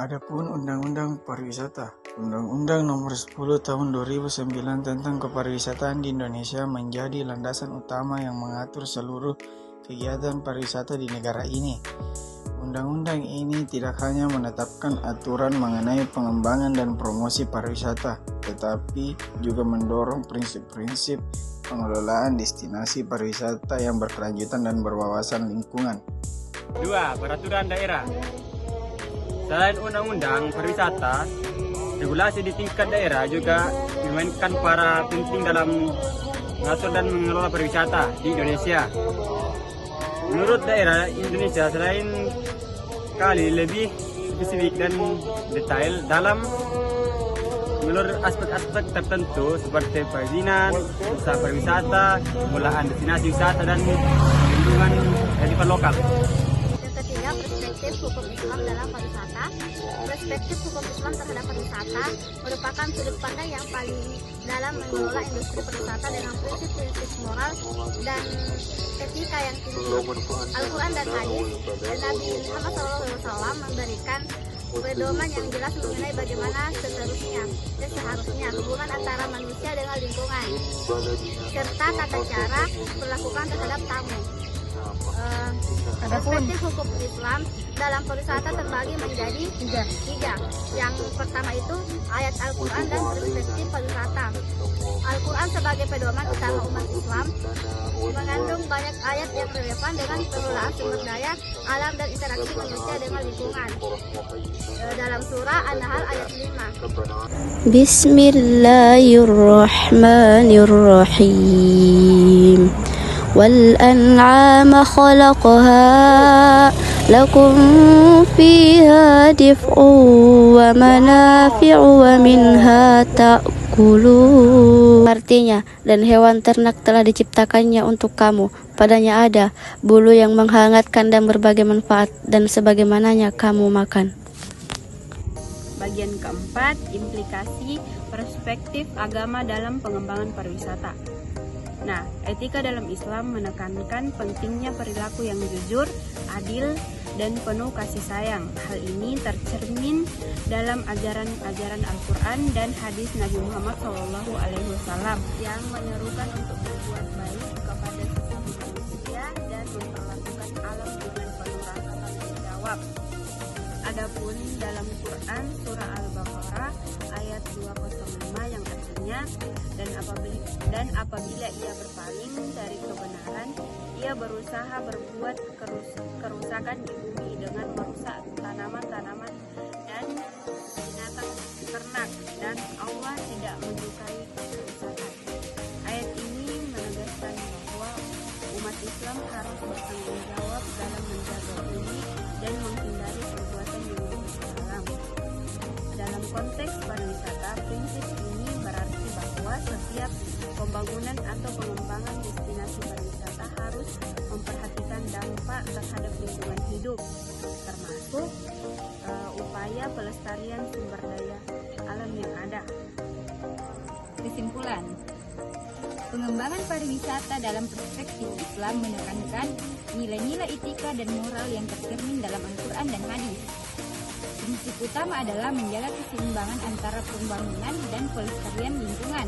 Adapun Undang-Undang Pariwisata, Undang-Undang Nomor 10 Tahun 2009 tentang Kepariwisataan di Indonesia menjadi landasan utama yang mengatur seluruh kegiatan pariwisata di negara ini. Undang-undang ini tidak hanya menetapkan aturan mengenai pengembangan dan promosi pariwisata, tetapi juga mendorong prinsip-prinsip pengelolaan destinasi pariwisata yang berkelanjutan dan berwawasan lingkungan. 2. Peraturan daerah. Selain undang-undang pariwisata, regulasi di tingkat daerah juga dimainkan para penting dalam mengatur dan mengelola pariwisata di Indonesia. Menurut daerah Indonesia, selain kali lebih spesifik dan detail dalam menurut aspek-aspek tertentu seperti perizinan, usaha pariwisata, pengelolaan destinasi wisata, dan perlindungan kearifan lokal. Ketiga, perspektif hukum Islam dalam pariwisata. Perspektif hukum Islam terhadap pariwisata merupakan sudut pandang yang paling dalam mengelola industri pariwisata dengan prinsip-prinsip moral dan etika yang tinggi. Al-Quran dan hadis dan Nabi Muhammad SAW memberikan pedoman yang jelas mengenai bagaimana seterusnya dan seharusnya hubungan antara manusia dengan lingkungan, serta tata cara perlakukan terhadap tamu. Perspektif hukum Islam dalam pariwisata terbagi menjadi tiga. Yang pertama itu ayat Al-Quran dan perspektif pariwisata. Al-Quran sebagai pedoman utama umat Islam mengandung banyak ayat yang relevan dengan pengelolaan sumber daya alam dan interaksi manusia dengan lingkungan. Dalam surah An-Nahl ayat 5. Bismillahirrahmanirrahim. والأنعام خلقها لكم فيها دفء ومنافع ومنها تأكلون. Artinya, dan hewan ternak telah diciptakannya untuk kamu. Padanya ada bulu yang menghangatkan dan berbagai manfaat, dan sebagaimananya kamu makan. Bagian keempat, implikasi perspektif agama dalam pengembangan pariwisata. Nah, etika dalam Islam menekankan pentingnya perilaku yang jujur, adil, dan penuh kasih sayang. Hal ini tercermin dalam ajaran Al-Quran dan hadis Nabi Muhammad SAW yang menyerukan untuk berbuat baik kepada sesama manusia dan memperlakukan alam dengan penuh rasa tanggung jawab. Adapun dalam Quran surah Al-Baqarah ayat 205 yang artinya dan apabila ia berpaling dari kebenaran, ia berusaha berbuat kerusakan di bumi dengan merusak tanaman-tanaman dan binatang ternak, dan Allah tidak menyukai kerusakan. Ayat ini menegaskan bahwa umat Islam harus bertanggung jawab dalam menjaga bumi dan menghindari perbuatan yang merusak alam. Dalam konteks pariwisata, prinsip ini berarti bahwa setiap pembangunan atau pengembangan destinasi pariwisata harus memperhatikan dampak terhadap lingkungan hidup, termasuk upaya pelestarian sumber daya alam yang ada. Kesimpulan, pengembangan pariwisata dalam perspektif Islam menekankan nilai-nilai etika dan moral yang tercermin dalam Al-Quran dan hadis. Prinsip utama adalah menjaga keseimbangan antara pembangunan dan pelestarian lingkungan.